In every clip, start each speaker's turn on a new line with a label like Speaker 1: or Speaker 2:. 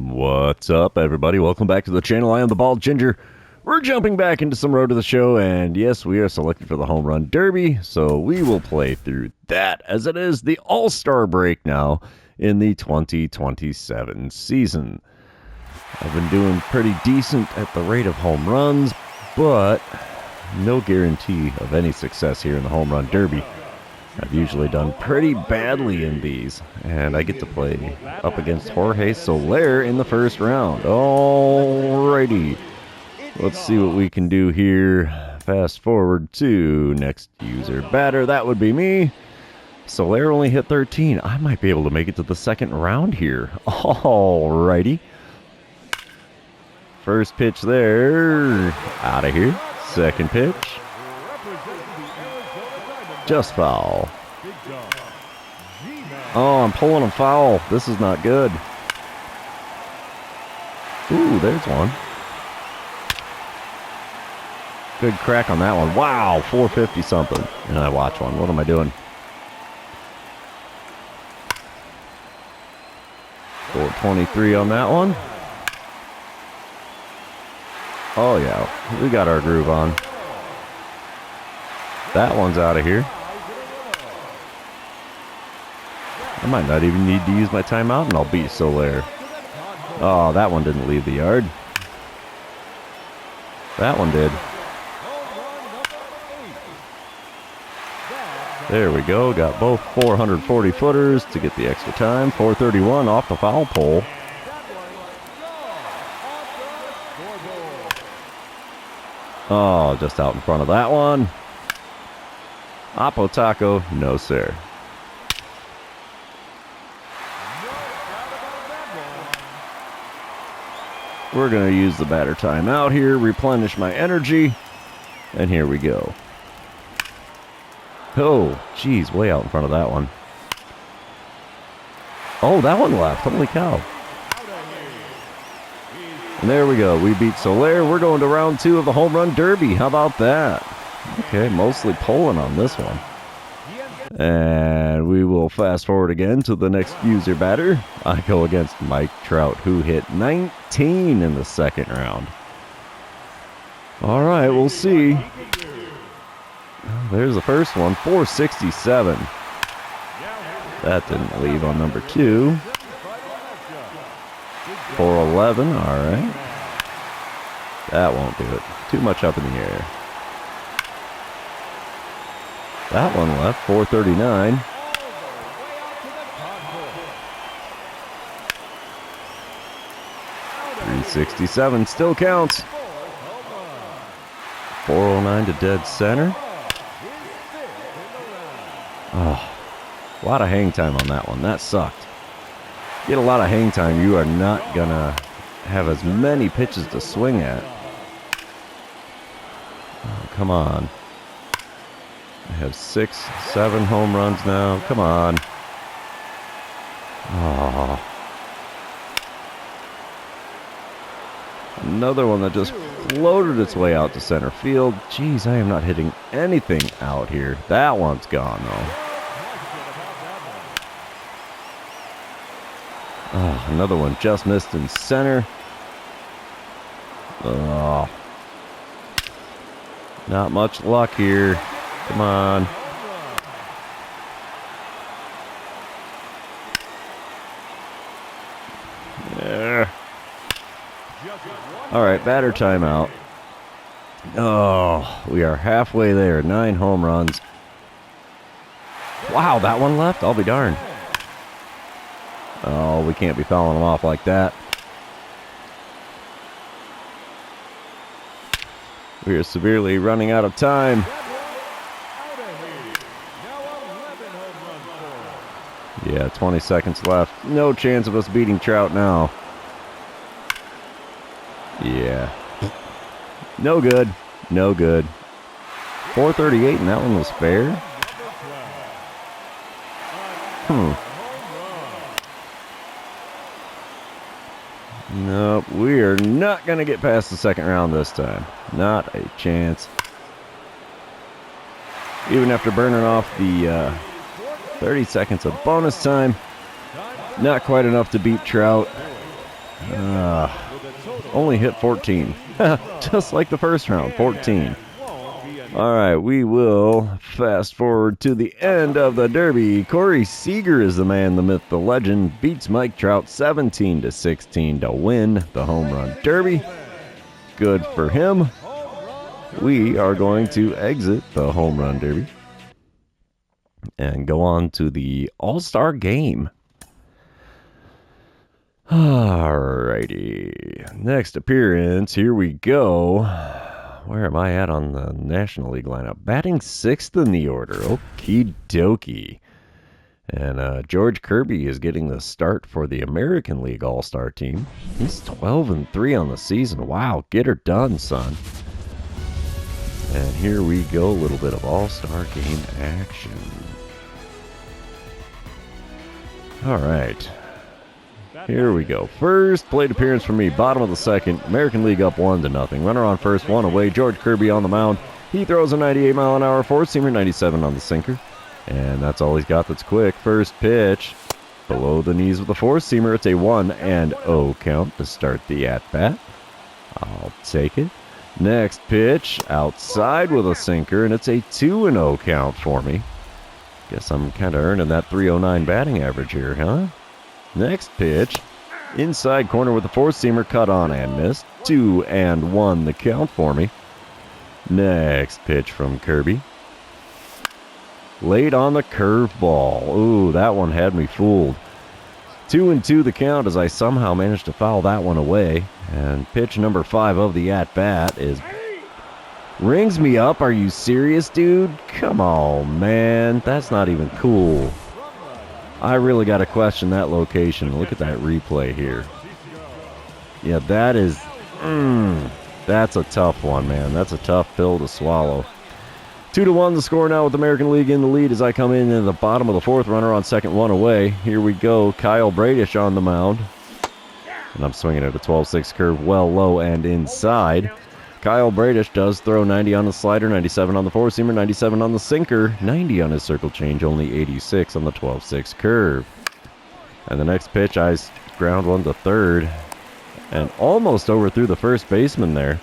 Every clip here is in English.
Speaker 1: What's up, everybody? Welcome back to the channel. I am the Bald Ginger. We're jumping back into some Road to the Show, and yes, we are selected for the Home Run Derby, so we will play through that, as it is the All-Star break now in the 2027 season. I've been doing pretty decent at the rate of home runs, but no guarantee of any success here in the Home Run Derby. I've usually done pretty badly in these, and I get to play up against Jorge Soler in the first round. Alrighty, let's see what we can do here. Fast forward to next user batter. That would be me. Soler only hit 13. I might be able to make it to the second round here. Alrighty. First pitch there. Out of here. Second pitch. Just foul. Oh, I'm pulling a foul. This is not good. Ooh, there's one. Good crack on that one. Wow, 450 something. And I watch one. What am I doing? 423 on that one. Oh, yeah. We got our groove on. That one's out of here. I might not even need to use my timeout, and I'll beat Soler. Oh, that one didn't leave the yard. That one did. There we go. Got both 440 footers to get the extra time. 431 off the foul pole. Oh, just out in front of that one. Oppo Taco, no sir. We're going to use the batter timeout here, replenish my energy, and here we go. Oh, geez, way out in front of that one. Oh, that one left. Holy cow. And there we go. We beat Soler. We're going to round 2 of the Home Run Derby. How about that? Okay, mostly pulling on this one. And we will fast forward again to the next user batter. I go against Mike Trout, who hit 19 in the second round. All right, we'll see. There's the first one, 467. That didn't leave on number 2. 411, all right. That won't do it. Too much up in the air. That one left, 439. .367 still counts. 409 to dead center. Oh, a lot of hang time on that one. That sucked. Get a lot of hang time, you are not gonna have as many pitches to swing at. Oh, come on. I have 6, 7 home runs now. Come on. Oh. Another one that just floated its way out to center field. Jeez, I am not hitting anything out here. That one's gone, though. Oh, another one just missed in center. Oh. Not much luck here. Come on. Yeah. All right, batter timeout. Oh, we are halfway there. 9 home runs. Wow, that one left? I'll be darned. Oh, we can't be fouling them off like that. We are severely running out of time. Yeah, 20 seconds left. No chance of us beating Trout now. Yeah. No good. No good. 438, and that one was fair. Nope, we are not going to get past the second round this time. Not a chance. Even after burning off the 30 seconds of bonus time, not quite enough to beat Trout. Only hit 14. Just like the first round, 14. All right, we will fast forward to the end of the Derby. Corey Seager is the man, the myth, the legend. Beats Mike Trout 17-16 to win the Home Run Derby. Good for him. We are going to exit the Home Run Derby and go on to the All-Star Game. Alrighty. Next appearance, here we go. Where am I at on the National League lineup? Batting 6th in the order. Okie dokie. And George Kirby is getting the start for the American League All-Star team. He's 12-3 on the season. Wow, get her done, son. And here we go, a little bit of All-Star Game action. All right. Here we go. First plate appearance for me, bottom of the second. American League up 1-0. Runner on first, one away. George Kirby on the mound. He throws a 98-mile-an-hour four-seamer, 97 on the sinker. And that's all he's got that's quick. First pitch, below the knees with a four-seamer. It's a 1-0 count to start the at-bat. I'll take it. Next pitch, outside with a sinker, and it's a 2-0 count for me. Guess I'm kind of earning that 309 batting average here, huh? Next pitch, inside corner with a four-seamer, cut on and missed. 2-1 the count for me. Next pitch from Kirby. Late on the curveball. Ooh, that one had me fooled. 2-2 the count as I somehow managed to foul that one away. And pitch number 5 of the at-bat is... Rings me up. Are you serious, dude? Come on, man. That's not even cool. I really got to question that location. Look at that replay here. Yeah, that is... that's a tough one, man. That's a tough pill to swallow. 2-1 the score now with American League in the lead as I come in the bottom of the fourth. Runner on second, one away. Here we go. Kyle Bradish on the mound. And I'm swinging at a 12-6 curve well low and inside. Kyle Bradish does throw 90 on the slider, 97 on the four-seamer, 97 on the sinker, 90 on his circle change, only 86 on the 12-6 curve. And the next pitch, I ground one to third and almost overthrew the first baseman there.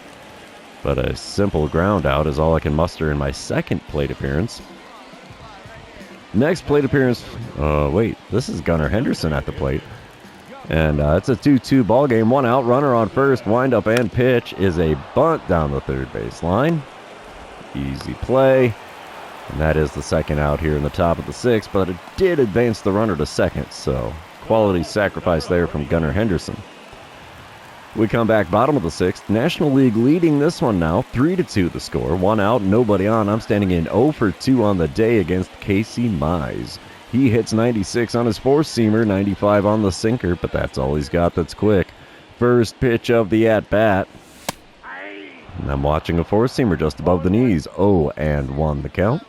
Speaker 1: But a simple ground out is all I can muster in my second plate appearance. Next plate appearance, this is Gunnar Henderson at the plate. And it's a 2-2 ball game. One out, runner on first, windup and pitch is a bunt down the third base line. Easy play. And that is the second out here in the top of the sixth, but it did advance the runner to second, so quality sacrifice there from Gunnar Henderson. We come back bottom of the sixth. National League leading this one now, 3-2 the score. One out, nobody on. I'm standing in 0 for 2 on the day against Casey Mize. He hits 96 on his four-seamer, 95 on the sinker, but that's all he's got that's quick. First pitch of the at-bat. And I'm watching a four-seamer just above the knees. 0-1 the count.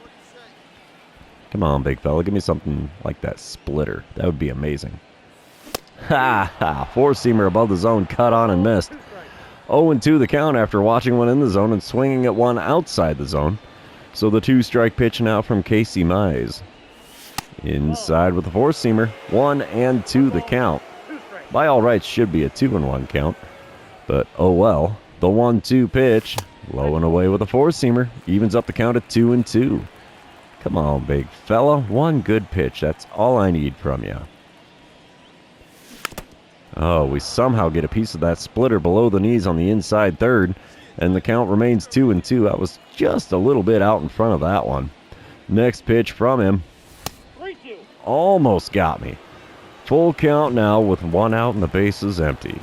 Speaker 1: Come on, big fella. Give me something like that splitter. That would be amazing. Ha ha. Four-seamer above the zone, cut on and missed. 0-2 the count after watching one in the zone and swinging at one outside the zone. So the two-strike pitch now from Casey Mize. Inside with the four-seamer, 1-2 the count. By all rights, should be a 2-1 count. But oh well. The 1-2 pitch, low and away with a four-seamer, evens up the count at 2-2. Come on, big fella. One good pitch. That's all I need from you. Oh, we somehow get a piece of that splitter below the knees on the inside third, and the count remains 2-2. I was just a little bit out in front of that one. Next pitch from him. Almost got me. Full count now with one out and the bases empty.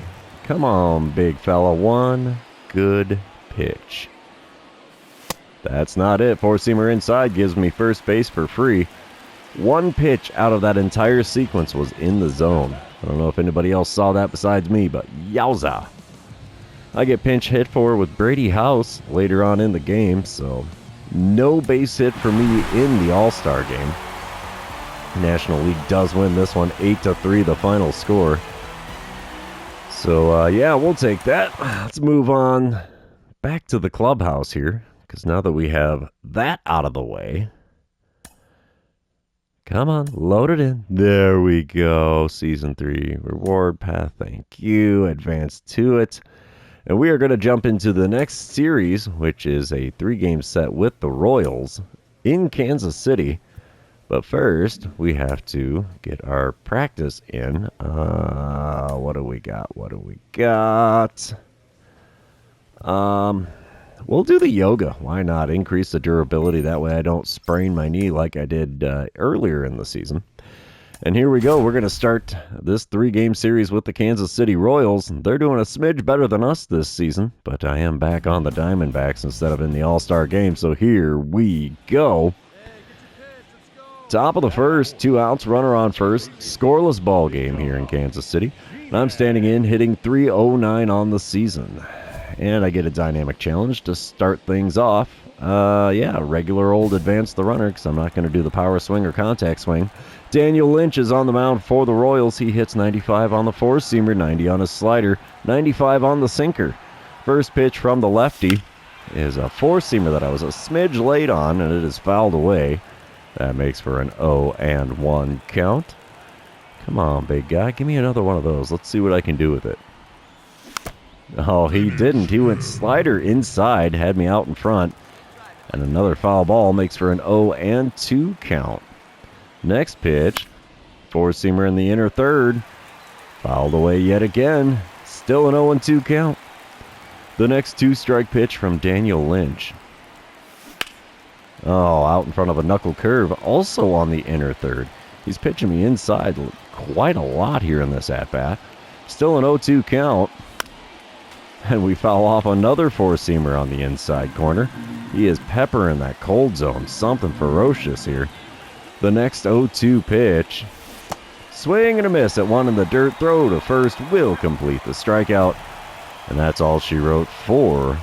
Speaker 1: Come on, big fella. One good pitch. That's not it. Four-seamer inside gives me first base for free. One pitch out of that entire sequence was in the zone. I don't know if anybody else saw that besides me, but yowza. I get pinch hit for with Brady House later on in the game, so no base hit for me in the All-Star game. National League does win this one, 8-3 the final score. So, yeah, we'll take that. Let's move on back to the clubhouse here, because now that we have that out of the way, Come on, load it in. There we go. Season 3 reward path. Thank you. Advance to it. And we are going to jump into the next series, which is a 3-game set with the Royals in Kansas City. But first, we have to get our practice in. What do we got? We'll do the yoga. Why not? Increase the durability. That way I don't sprain my knee like I did earlier in the season. And here we go. We're going to start this 3-game series with the Kansas City Royals. They're doing a smidge better than us this season, but I am back on the Diamondbacks instead of in the All-Star game. So here we go. Top of the first, 2 outs, runner on first. Scoreless ball game here in Kansas City. And I'm standing in, hitting .309 on the season. And I get a dynamic challenge to start things off. Regular old advance the runner, because I'm not going to do the power swing or contact swing. Daniel Lynch is on the mound for the Royals. He hits 95 on the 4-seamer, 90 on his slider, 95 on the sinker. First pitch from the lefty is a 4-seamer that I was a smidge late on, and it is fouled away. That makes for an 0-1 count. Come on, big guy. Give me another one of those. Let's see what I can do with it. Oh, he didn't. He went slider inside, had me out in front. And another foul ball makes for an 0-2 count. Next pitch, 4-seamer in the inner third. Fouled away yet again. Still an 0-2 count. The next 2-strike pitch from Daniel Lynch. Oh, out in front of a knuckle curve, also on the inner third. He's pitching me inside quite a lot here in this at-bat. Still an 0-2 count. And we foul off another 4-seamer on the inside corner. He is peppering that cold zone. Something ferocious here. The next 0-2 pitch. Swing and a miss at one in the dirt. Throw to first will complete the strikeout. And that's all she wrote for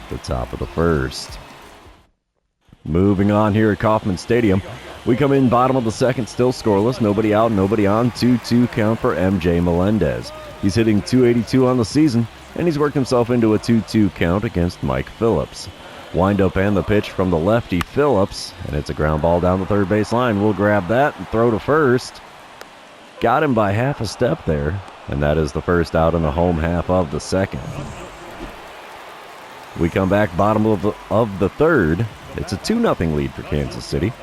Speaker 1: the top of the first. Moving on here at Kauffman Stadium. We come in bottom of the second, still scoreless. Nobody out, nobody on. 2-2 count for MJ Melendez. He's hitting .282 on the season, and he's worked himself into a 2-2 count against Mike Phillips. Wind up and the pitch from the lefty Phillips, and it's a ground ball down the third base line. We'll grab that and throw to first. Got him by half a step there, and that is the first out in the home half of the second. We come back bottom of the third. It's a 2-0 lead for Kansas City.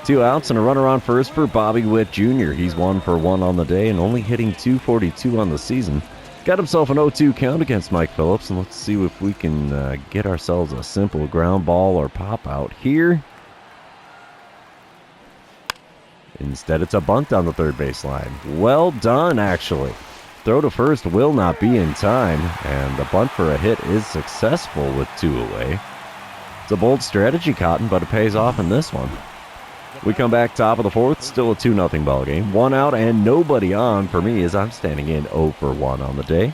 Speaker 1: 2 outs and a runner on first for Bobby Witt Jr. He's 1 for 1 on the day and only hitting .242 on the season. Got himself an 0-2 count against Mike Phillips, and let's see if we can get ourselves a simple ground ball or pop out here. Instead, it's a bunt on the third base line. Well done, actually. Throw to first will not be in time, and the bunt for a hit is successful with 2 away. It's a bold strategy, Cotton, but it pays off in this one. We come back top of the fourth, still a 2-0 ball game. 1 out and nobody on for me as I'm standing in 0 for 1 on the day.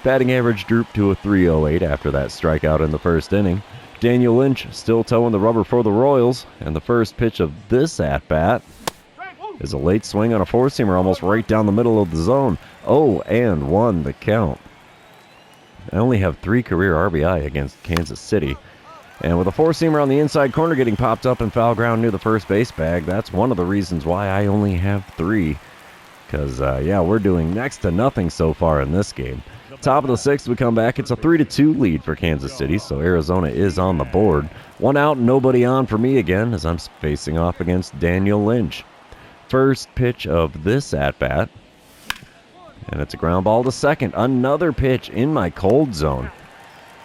Speaker 1: Batting average drooped to a .308 after that strikeout in the first inning. Daniel Lynch still towing the rubber for the Royals, and the first pitch of this at-bat is a late swing on a 4-seamer almost right down the middle of the zone. 0-1 the count. I only have 3 career RBI against Kansas City. And with a 4-seamer on the inside corner getting popped up in foul ground near the first base bag, that's one of the reasons why I only have 3. Because, we're doing next to nothing so far in this game. Top of the 6th, we come back. It's a 3-2 lead for Kansas City, so Arizona is on the board. 1 out, nobody on for me again as I'm facing off against Daniel Lynch. First pitch of this at-bat. And it's a ground ball to second. Another pitch in my cold zone.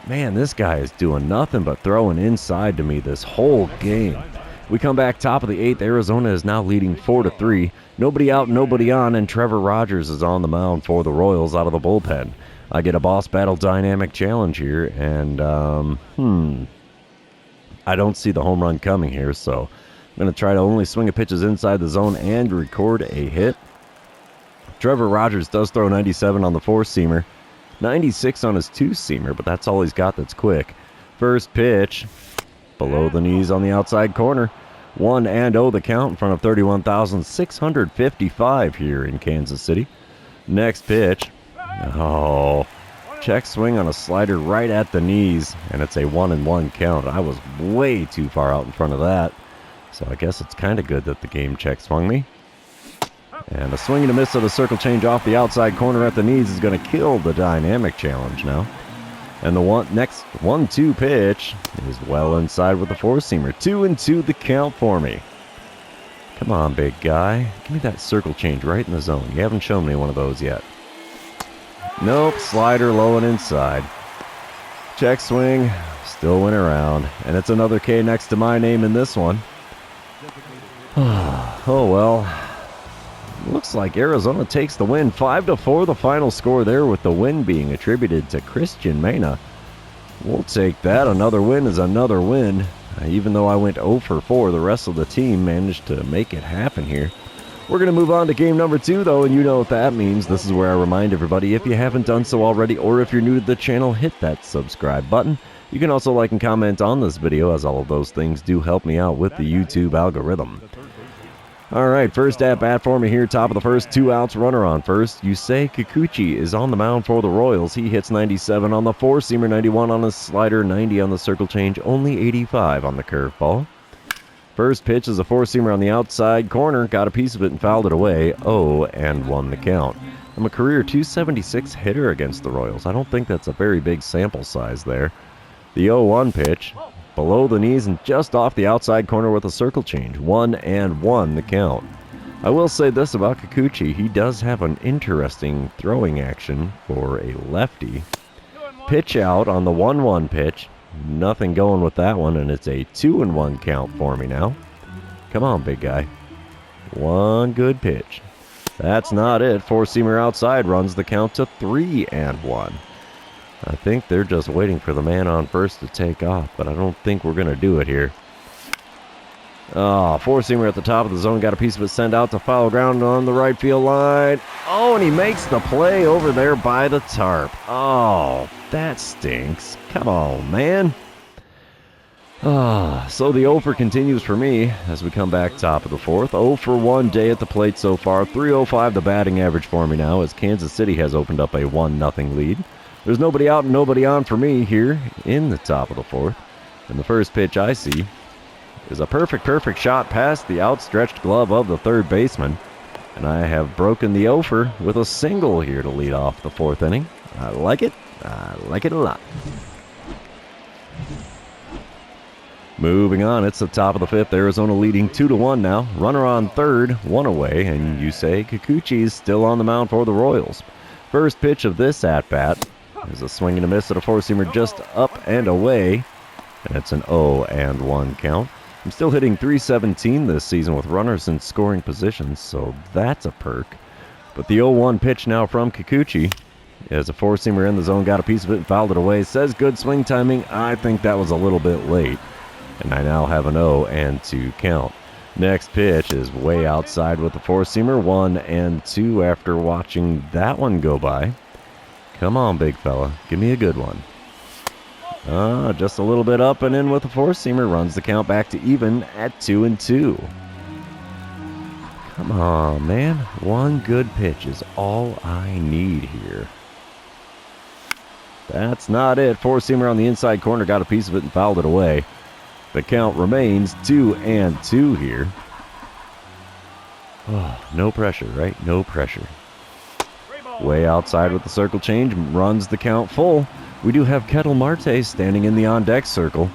Speaker 1: Man, this guy is doing nothing but throwing inside to me this whole game. We come back top of the 8th. Arizona is now leading 4-3. Nobody out, nobody on, and Trevor Rogers is on the mound for the Royals out of the bullpen. I get a boss battle dynamic challenge here, and, I don't see the home run coming here, so I'm going to try to only swing at pitches inside the zone and record a hit. Trevor Rogers does throw 97 on the 4-seamer. 96 on his 2-seamer, but that's all he's got that's quick. First pitch, below the knees on the outside corner. 1-0 the count in front of 31,655 here in Kansas City. Next pitch. Check swing on a slider right at the knees, and it's a 1-1 count. I was way too far out in front of that. So I guess it's kind of good that the game check swung me. And a swing and a miss of the circle change off the outside corner at the knees is going to kill the dynamic challenge now. And the next 1-2 pitch is well inside with the four-seamer. 2-2 the count for me. Come on, big guy. Give me that circle change right in the zone. You haven't shown me one of those yet. Nope, slider low and inside. Check swing, still went around. And it's another K next to my name in this one. Oh well. Looks like Arizona takes the win. 5-4 the final score there, with the win being attributed to Christian Mena. We'll take that. Another win is another win. Even though I went 0 for 4, the rest of the team managed to make it happen here. We're going to move on to game number 2, though, and you know what that means. This is where I remind everybody, if you haven't done so already, or if you're new to the channel, hit that subscribe button. You can also like and comment on this video, as all of those things do help me out with the YouTube algorithm. Alright, first at bat for me here, top of the first, 2 outs, runner on first. Yusei Kikuchi is on the mound for the Royals. He hits 97 on the four-seamer, 91 on the slider, 90 on the circle change, only 85 on the curveball. First pitch is a four-seamer on the outside corner, got a piece of it and fouled it away, 0-1 the count. I'm a career .276 hitter against the Royals. I don't think that's a very big sample size there. The 0-1 pitch, below the knees and just off the outside corner with a circle change. 1-1 the count. I will say this about Kikuchi. He does have an interesting throwing action for a lefty. Pitch out on the 1-1 pitch. Nothing going with that one, and it's a 2-1 count for me now. Come on, big guy. One good pitch. That's not it. Four-seamer outside runs the count to 3-1. I think they're just waiting for the man on first to take off, but I don't think we're going to do it here. Oh, four-seamer at the top of the zone, got a piece of it sent out to foul ground on the right field line. Oh, and he makes the play over there by the tarp. Oh, that stinks. Come on, man. So the 0 for continues for me as we come back top of the fourth. 0 for 1 day at the plate so far. 305 the batting average for me now, as Kansas City has opened up a 1-0 lead. There's nobody out and nobody on for me here in the top of the fourth. And the first pitch I see is a perfect shot past the outstretched glove of the third baseman. And I have broken the over with a single here to lead off the fourth inning. I like it. I like it a lot. Moving on, it's the top of the fifth. Arizona leading 2-1 now. Runner on third, 1 away, and Yusei Kikuchi is still on the mound for the Royals. First pitch of this at-bat is a swing and a miss at a four-seamer just up and away, and it's an 0-1 count. I'm still hitting .317 this season with runners in scoring positions, so that's a perk. But the 0-1 pitch now from Kikuchi is a four-seamer in the zone, got a piece of it and fouled it away. Says good swing timing. I think that was a little bit late, and I now have an 0-2 count. Next pitch is way outside with the four-seamer, 1-2 after watching that one go by. Come on, big fella. Give me a good one. Just a little bit up and in with the four-seamer. Runs the count back to even at 2-2. Come on, man. One good pitch is all I need here. That's not it. Four-seamer on the inside corner. Got a piece of it and fouled it away. The count remains 2-2 here. Oh, no pressure, right? No pressure. Way outside with the circle change, runs the count full. We do have Ketel Marte standing in the on-deck circle.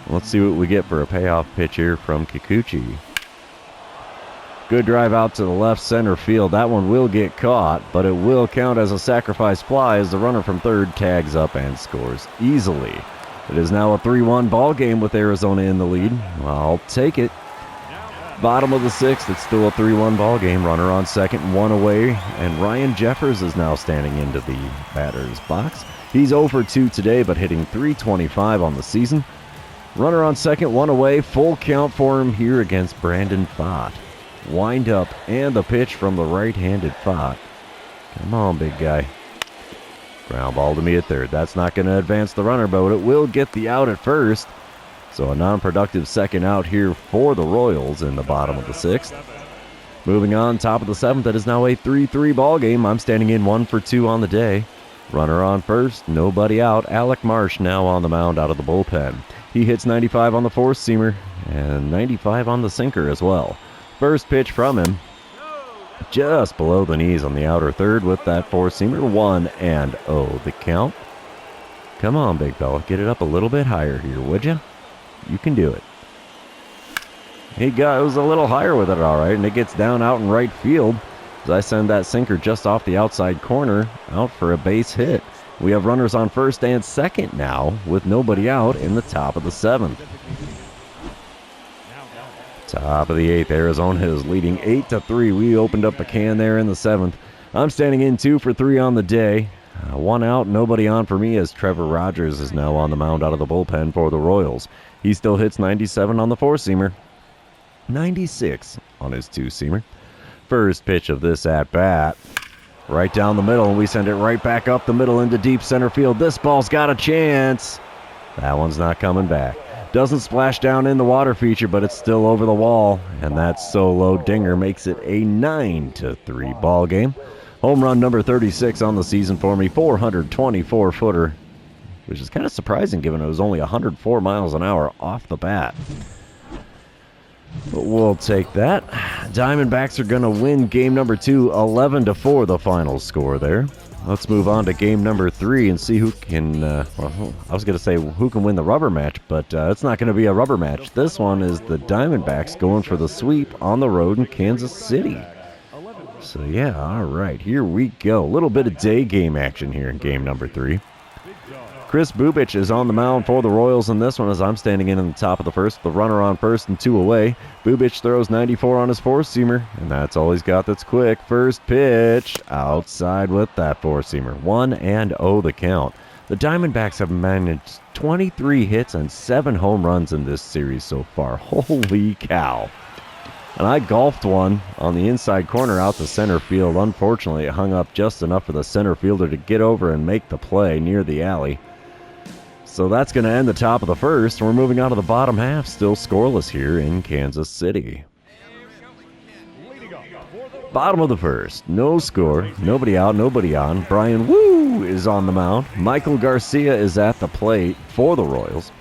Speaker 1: Let's see what we get for a payoff pitch here from Kikuchi. Good drive out to the left center field. That one will get caught, but it will count as a sacrifice fly as the runner from third tags up and scores easily. It is now a 3-1 ball game with Arizona in the lead. I'll take it. Bottom of the sixth, it's still a 3-1 ball game. Runner on second, 1 away, and Ryan Jeffers is now standing into the batter's box. He's 0 for 2 today, but hitting .325 on the season. Runner on second, 1 away. Full count for him here against Brandon Pfaadt. Wind up and the pitch from the right-handed Pfaadt. Come on, big guy. Ground ball to me at third. That's not going to advance the runner, but it will get the out at first. So a non-productive second out here for the Royals in the bottom of the sixth. Moving on, top of the seventh, it is now a 3-3 ball game. I'm standing in 1 for 2 on the day. Runner on first, nobody out. Alec Marsh now on the mound out of the bullpen. He hits 95 on the four-seamer, and 95 on the sinker as well. First pitch from him, just below the knees on the outer third with that four-seamer. 1-0 the count. Come on, big fella. Get it up a little bit higher here, would you? You can do it. It was a little higher with it, all right, and it gets down out in right field as I send that sinker just off the outside corner out for a base hit. We have runners on first and second now with nobody out in the top of the seventh. Top of the eighth, Arizona is leading 8-3. We opened up the can there in the seventh. I'm standing in 2 for 3 on the day. One out, nobody on for me as Trevor Rogers is now on the mound out of the bullpen for the Royals. He still hits 97 on the four-seamer, 96 on his two-seamer. First pitch of this at-bat, right down the middle, and we send it right back up the middle into deep center field. This ball's got a chance. That one's not coming back. Doesn't splash down in the water feature, but it's still over the wall, and that solo dinger makes it a 9-3 ball game. Home run number 36 on the season for me, 424-footer, which is kind of surprising given it was only 104 miles an hour off the bat. But we'll take that. Diamondbacks are going to win game number 2, 11-4 the final score there. Let's move on to game number 3 and see who can, I was going to say who can win the rubber match, but it's not going to be a rubber match. This one is the Diamondbacks going for the sweep on the road in Kansas City. So yeah, all right, here we go. A little bit of day game action here in game number 3. Chris Bubic is on the mound for the Royals in this one as I'm standing in the top of the first. The runner on first and 2 away. Bubic throws 94 on his four-seamer, and that's all he's got that's quick. First pitch, outside with that four-seamer. 1-0 the count. The Diamondbacks have managed 23 hits and 7 home runs in this series so far. Holy cow. And I golfed one on the inside corner out to center field. Unfortunately, it hung up just enough for the center fielder to get over and make the play near the alley. So that's going to end the top of the first. We're moving on to the bottom half, still scoreless here in Kansas City. Bottom of the first, no score, nobody out, nobody on. Brian Woo is on the mound. Michael Garcia is at the plate for the Royals.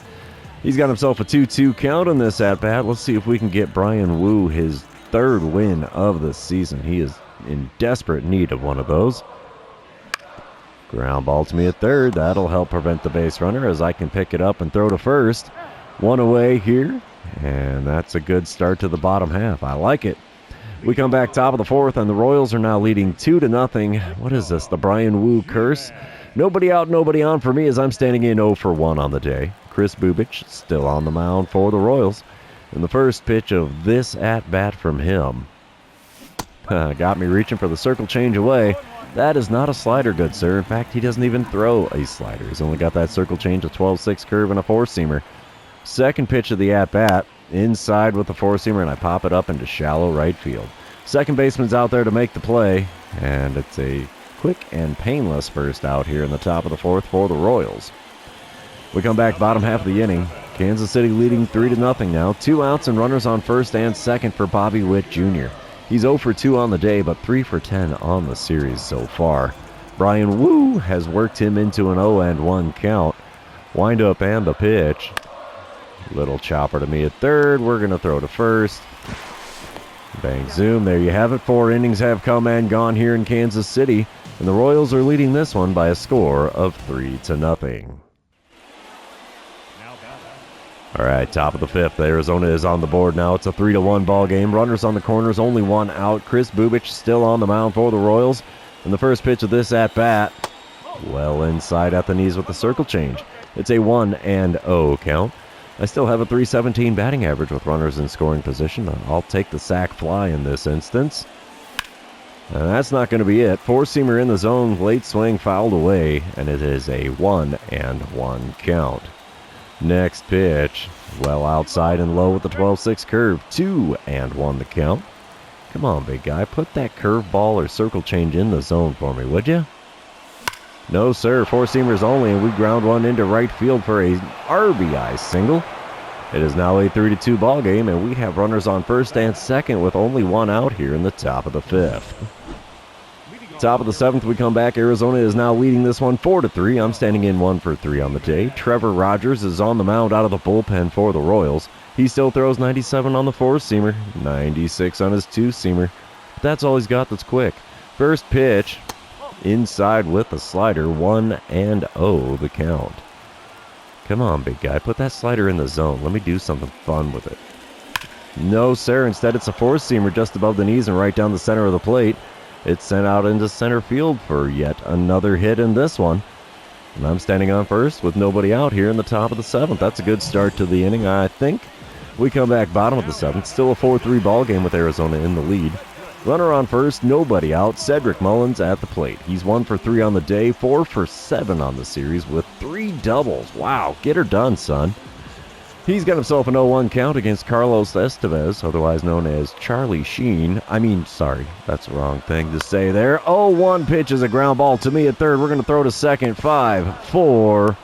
Speaker 1: He's got himself a 2-2 count in this at-bat. Let's see if we can get Brian Woo his 3rd win of the season. He is in desperate need of one of those. Ground ball to me at third. That'll help prevent the base runner as I can pick it up and throw to first. One away here, and that's a good start to the bottom half. I like it. We come back top of the 4th, and the Royals are now leading 2-0. What is this, the Brian Woo curse? Nobody out, nobody on for me as I'm standing in 0 for 1 on the day. Chris Bubic still on the mound for the Royals. And the first pitch of this at-bat from him got me reaching for the circle change away. That is not a slider, good sir. In fact, he doesn't even throw a slider. He's only got that circle change, a 12-6 curve, and a four-seamer. Second pitch of the at-bat, inside with the four-seamer, and I pop it up into shallow right field. Second baseman's out there to make the play, and it's a quick and painless first out here in the top of the 4th for the Royals. We come back bottom half of the inning. Kansas City leading 3-0 now. 2 outs and runners on first and second for Bobby Witt Jr. He's 0 for 2 on the day, but 3 for 10 on the series so far. Brian Woo has worked him into an 0-1 count. Wind up and the pitch. Little chopper to me at third. We're going to throw to first. Bang, zoom. There you have it. 4 innings have come and gone here in Kansas City, and the Royals are leading this one by a score of 3-0. All right, top of the 5th. Arizona is on the board now. It's a 3-1 ball game. Runners on the corners, only 1 out. Chris Bubic still on the mound for the Royals. And the first pitch of this at-bat, well inside at the knees with the circle change. It's a 1-0 count. I still have a .317 batting average with runners in scoring position. I'll take the sac fly in this instance. And that's not going to be it. Four-seamer in the zone, late swing fouled away, and it is a 1-1 count. Next pitch, well outside and low with the 12-6 curve. 2-1 the count. Come on, big guy. Put that curve ball or circle change in the zone for me, would you? No, sir. Four-seamers only, and we ground one into right field for a RBI single. It is now a 3-2 ball game, and we have runners on first and second with only 1 out here in the top of the 5th. Top of the 7th, we come back. Arizona is now leading this one 4-3. I'm standing in 1 for 3 on the day. Trevor Rogers is on the mound out of the bullpen for the Royals. He still throws 97 on the 4-seamer, 96 on his 2-seamer. But that's all he's got that's quick. First pitch, inside with a slider, 1-0 the count. Come on, big guy, put that slider in the zone. Let me do something fun with it. No, sir. Instead, it's a 4-seamer just above the knees and right down the center of the plate. It's sent out into center field for yet another hit in this one. And I'm standing on first with nobody out here in the top of the 7th. That's a good start to the inning, I think. We come back bottom of the 7th. Still a 4-3 ball game with Arizona in the lead. Runner on first, nobody out. Cedric Mullins at the plate. He's 1 for 3 on the day, 4 for 7 on the series with 3 doubles. Wow, get her done, son. He's got himself an 0-1 count against Carlos Estevez, otherwise known as Charlie Sheen. Sorry, that's the wrong thing to say there. 0-1 pitch is a ground ball to me at third. We're going to throw to second. 5-4.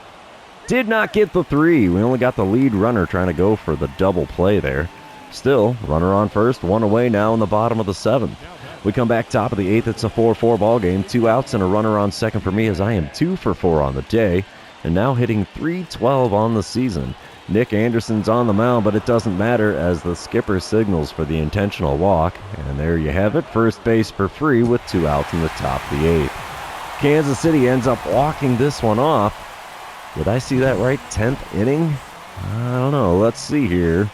Speaker 1: Did not get the 3. We only got the lead runner trying to go for the double play there. Still, runner on first, 1 away now in the bottom of the 7th. We come back top of the 8th. It's a 4-4 ball game. 2 outs and a runner on second for me as I am 2 for 4 on the day and now hitting .312 on the season. Nick Anderson's on the mound, but it doesn't matter as the skipper signals for the intentional walk. And there you have it, first base for free with 2 outs in the top of the 8th. Kansas City ends up walking this one off. Did I see that right? 10th inning? I don't know. Let's see here.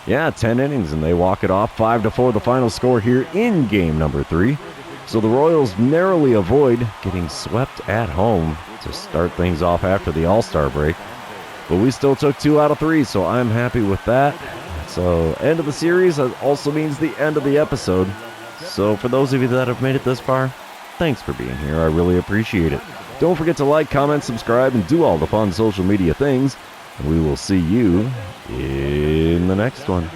Speaker 1: Yeah, 10 innings, and they walk it off. 5-4 the final score here in game number 3. So the Royals narrowly avoid getting swept at home to start things off after the All-Star break. But we still took 2 out of 3, so I'm happy with that. So end of the series also means the end of the episode. So for those of you that have made it this far, thanks for being here. I really appreciate it. Don't forget to like, comment, subscribe, and do all the fun social media things. And we will see you in the next one.